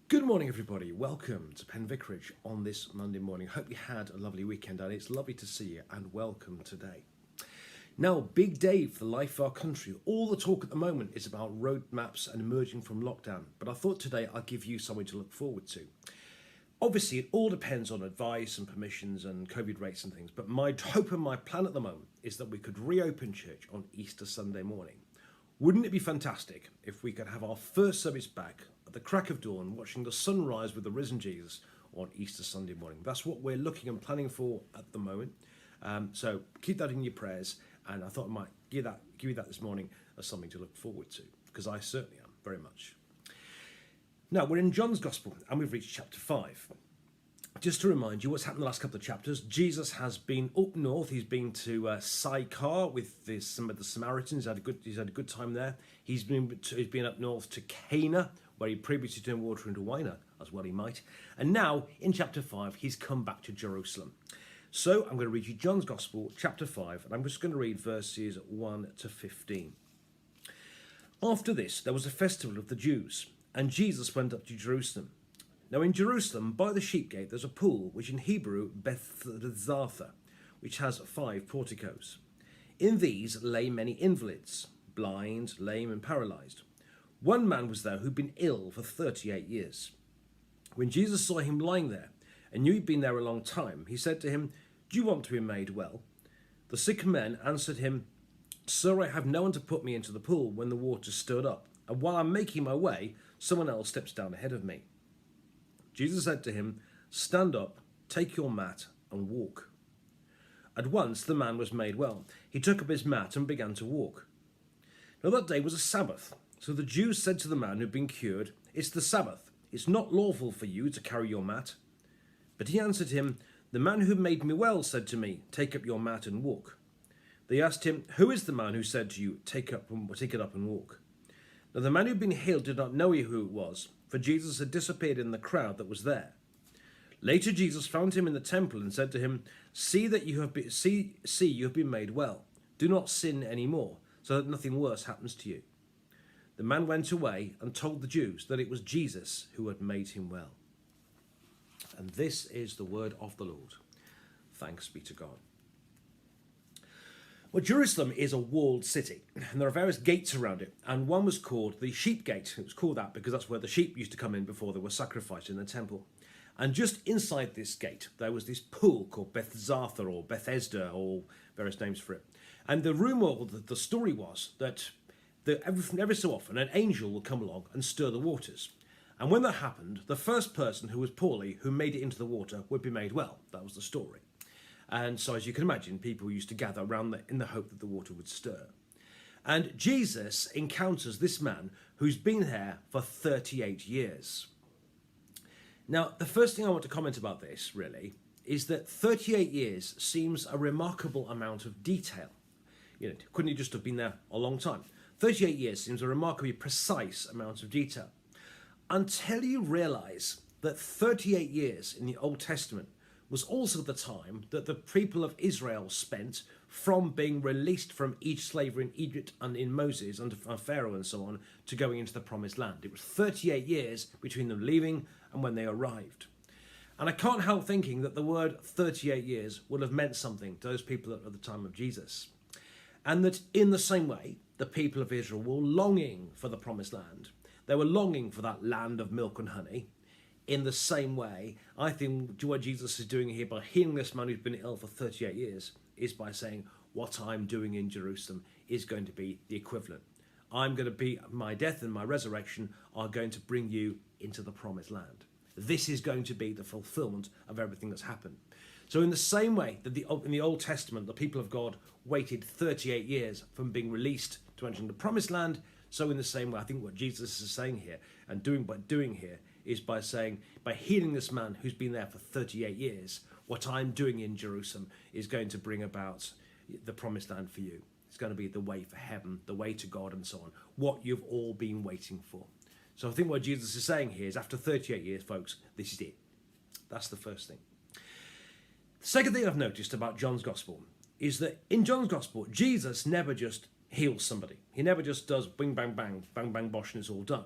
Good morning, everybody. Welcome to Penn Vicarage on this Monday morning. Hope you had a lovely weekend, and it's lovely to see you, and welcome today. Now, big day for the life of our country. All the talk at the moment is about roadmaps and emerging from lockdown, but I thought today I'd give you something to look forward to. Obviously, it all depends on advice and permissions and COVID rates and things, but my hope and my plan at the moment is that we could reopen church on Easter Sunday morning. Wouldn't it be fantastic if we could have our first service back at the crack of dawn, watching the sunrise with the risen Jesus on Easter Sunday morning? That's what we're looking and planning for at the moment. So keep that in your prayers, and I thought I might give you that this morning as something to look forward to, because I certainly am, very much. Now, we're in John's Gospel, and we've reached chapter 5. Just to remind you what's happened in the last couple of chapters, Jesus has been up north. He's been to Sychar with some of the Samaritans. He's had a good time there. He's been up north to Cana, where he previously turned water into wine, as well he might. And now, in chapter 5, he's come back to Jerusalem. So I'm going to read you John's Gospel, chapter 5, and I'm just going to read verses 1 to 15. After this, there was a festival of the Jews, and Jesus went up to Jerusalem. Now in Jerusalem, by the sheep gate, there's a pool, which in Hebrew, Bethzatha, which has 5 porticos. In these lay many invalids, blind, lame, and paralyzed. One man was there who'd been ill for 38 years. When Jesus saw him lying there, and knew he'd been there a long time, he said to him, "Do you want to be made well?" The sick man answered him, "Sir, I have no one to put me into the pool when the water stirred up, and while I'm making my way, someone else steps down ahead of me." Jesus said to him, "Stand up, take your mat, and walk." At once the man was made well. He took up his mat and began to walk. Now that day was a Sabbath, so the Jews said to the man who'd been cured, "It's the Sabbath. It's not lawful for you to carry your mat." But he answered him, "The man who made me well said to me, 'Take up your mat and walk.'" They asked him, "Who is the man who said to you, 'Take it up and walk'?" Now the man who'd been healed did not know who it was, for Jesus had disappeared in the crowd that was there. Later Jesus found him in the temple and said to him, "See that you have been made well. Do not sin any more, so that nothing worse happens to you." The man went away and told the Jews that it was Jesus who had made him well. And this is the word of the Lord. Thanks be to God. Well, Jerusalem is a walled city, and there are various gates around it, and one was called the Sheep Gate. It was called that because that's where the sheep used to come in before they were sacrificed in the temple. And just inside this gate, there was this pool called Bethzatha or Bethesda, or various names for it. And the rumour, or the story was that every so often an angel would come along and stir the waters. And when that happened, the first person who was poorly, who made it into the water, would be made well. That was the story. And so, as you can imagine, people used to gather around in the hope that the water would stir. And Jesus encounters this man who's been there for 38 years. Now, the first thing I want to comment about this, really, is that 38 years seems a remarkable amount of detail. Couldn't he just have been there a long time? 38 years seems a remarkably precise amount of detail. Until you realise that 38 years in the Old Testament was also the time that the people of Israel spent from being released from slavery in Egypt and in Moses under Pharaoh and so on to going into the Promised Land. It was 38 years between them leaving and when they arrived. And I can't help thinking that the word 38 years would have meant something to those people at the time of Jesus. And that in the same way, the people of Israel were longing for the Promised Land. They were longing for that land of milk and honey. In the same way, I think what Jesus is doing here by healing this man who's been ill for 38 years is by saying, what I'm doing in Jerusalem is going to be the equivalent. My death and my resurrection are going to bring you into the Promised Land. This is going to be the fulfillment of everything that's happened. So in the same way that in the Old Testament, the people of God waited 38 years from being released to entering the Promised Land, so in the same way, I think what Jesus is saying here and doing here is by healing this man who's been there for 38 years, what I'm doing in Jerusalem is going to bring about the Promised Land for you. It's going to be the way for heaven, the way to God, and so on. What you've all been waiting for. So I think what Jesus is saying here is after 38 years, folks, this is it. That's the first thing. The second thing I've noticed about John's Gospel is that in John's Gospel, Jesus never just heals somebody. He never just does bing, bang, bang, bang, bang, bosh, and it's all done.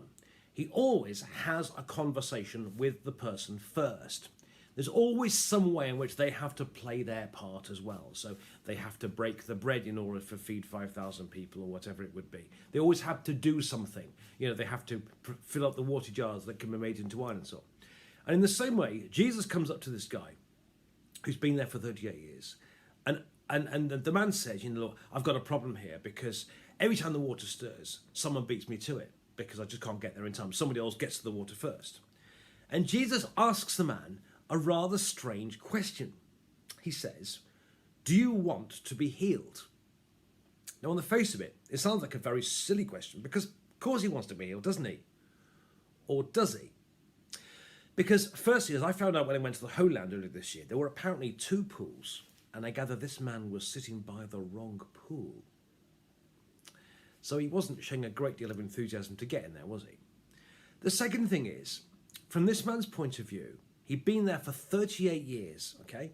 he always has a conversation with the person first. There's always some way in which they have to play their part as well. So they have to break the bread in order to feed 5,000 people or whatever it would be. They always have to do something. They have to fill up the water jars that can be made into wine and so on. And in the same way, Jesus comes up to this guy who's been there for 38 years. And the man says, Lord, I've got a problem here because every time the water stirs, someone beats me to it because I just can't get there in time. Somebody else gets to the water first. And Jesus asks the man a rather strange question. He says, do you want to be healed? Now, on the face of it, it sounds like a very silly question because, of course, he wants to be healed, doesn't he? Or does he? Because, firstly, as I found out when I went to the Holy Land earlier this year, there were apparently 2 pools, and I gather this man was sitting by the wrong pool. So he wasn't showing a great deal of enthusiasm to get in there, was he? The second thing is, from this man's point of view, he'd been there for 38 years, okay?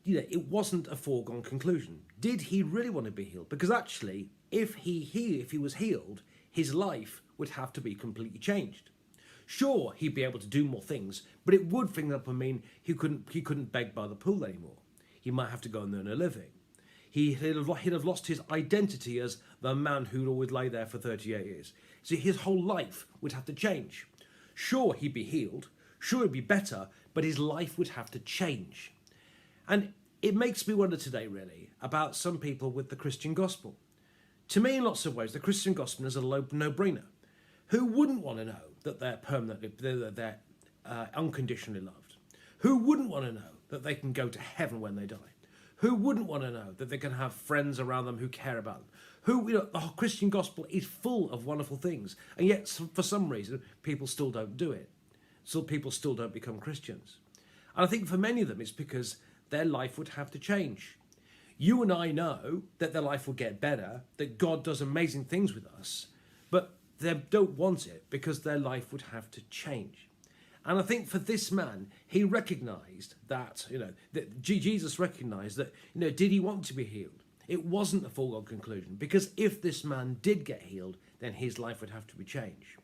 It wasn't a foregone conclusion. Did he really want to be healed? Because actually, if he was healed, his life would have to be completely changed. Sure, he'd be able to do more things, but it would, for example, mean he couldn't beg by the pool anymore. He might have to go and earn a living. He'd have lost his identity as the man who'd always lay there for 38 years. So his whole life would have to change. Sure, he'd be healed. Sure, it'd be better, but his life would have to change. And it makes me wonder today, really, about some people with the Christian gospel. To me, in lots of ways, the Christian gospel is a no-brainer. Who wouldn't want to know that they're permanently, they're unconditionally loved? Who wouldn't want to know that they can go to heaven when they die? Who wouldn't want to know that they can have friends around them who care about them? The Christian gospel is full of wonderful things, and yet for some reason people still don't do it. So people still don't become Christians. And I think for many of them it's because their life would have to change. You and I know that their life will get better, that God does amazing things with us, but they don't want it because their life would have to change. And I think for this man, he recognized that, that Jesus recognized that, did he want to be healed? It wasn't a foregone conclusion, because if this man did get healed, then his life would have to be changed.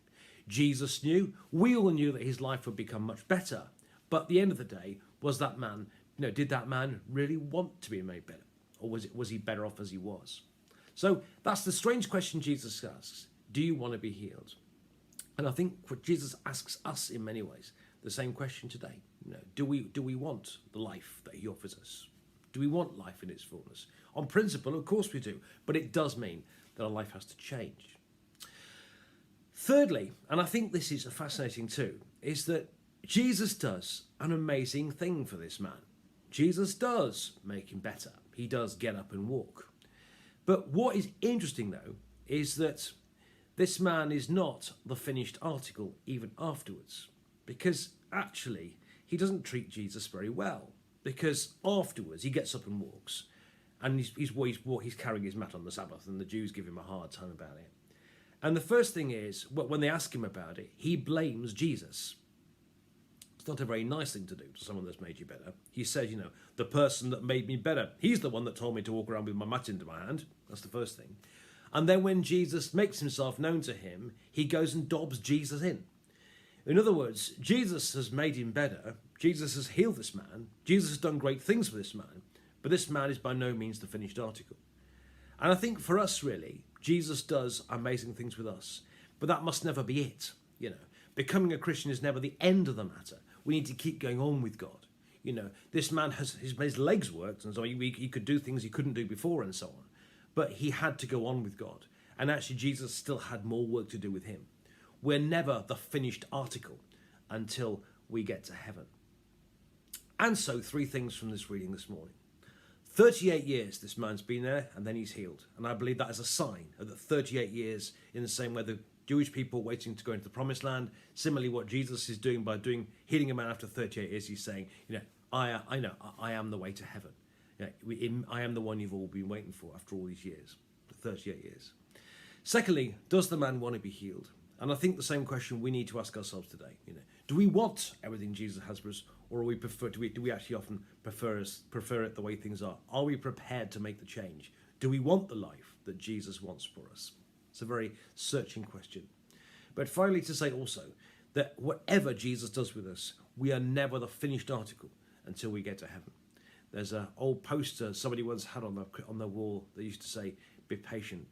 Jesus knew, we all knew that his life would become much better. But at the end of the day, was that man, did that man really want to be made better? Or was he better off as he was? So that's the strange question Jesus asks. Do you want to be healed? And I think what Jesus asks us in many ways, the same question today. Do we want the life that he offers us? Do we want life in its fullness? On principle, of course we do, but it does mean that our life has to change. Thirdly, and I think this is fascinating too, is that Jesus does an amazing thing for this man. Jesus does make him better. He does get up and walk. But what is interesting though, is that this man is not the finished article even afterwards, because actually he doesn't treat Jesus very well, because afterwards he gets up and walks, and he's carrying his mat on the Sabbath, and the Jews give him a hard time about it. And the first thing is, when they ask him about it, he blames Jesus. It's not a very nice thing to do to someone that's made you better. He says, the person that made me better, he's the one that told me to walk around with my mat into my hand. That's the first thing. And then when Jesus makes himself known to him, he goes and dobs Jesus in. In other words, Jesus has made him better. Jesus has healed this man. Jesus has done great things for this man. But this man is by no means the finished article. And I think for us, really, Jesus does amazing things with us. But that must never be it. Becoming a Christian is never the end of the matter. We need to keep going on with God. This man his legs worked, and so he could do things he couldn't do before and so on. But he had to go on with God. And actually, Jesus still had more work to do with him. We're never the finished article until we get to heaven. And so, 3 things from this reading this morning. 38 years this man's been there, and then he's healed. And I believe that is a sign of the 38 years, in the same way the Jewish people waiting to go into the promised land. Similarly, what Jesus is doing by healing a man after 38 years, he's saying, I am the way to heaven. I am the one you've all been waiting for after all these years, 38 years. Secondly, does the man want to be healed? And I think the same question we need to ask ourselves today. Do we want everything Jesus has for us, or do we actually often prefer it the way things are? Are we prepared to make the change? Do we want the life that Jesus wants for us? It's a very searching question. But finally, to say also that whatever Jesus does with us, we are never the finished article until we get to heaven. There's an old poster somebody once had on the wall that used to say, "Be patient,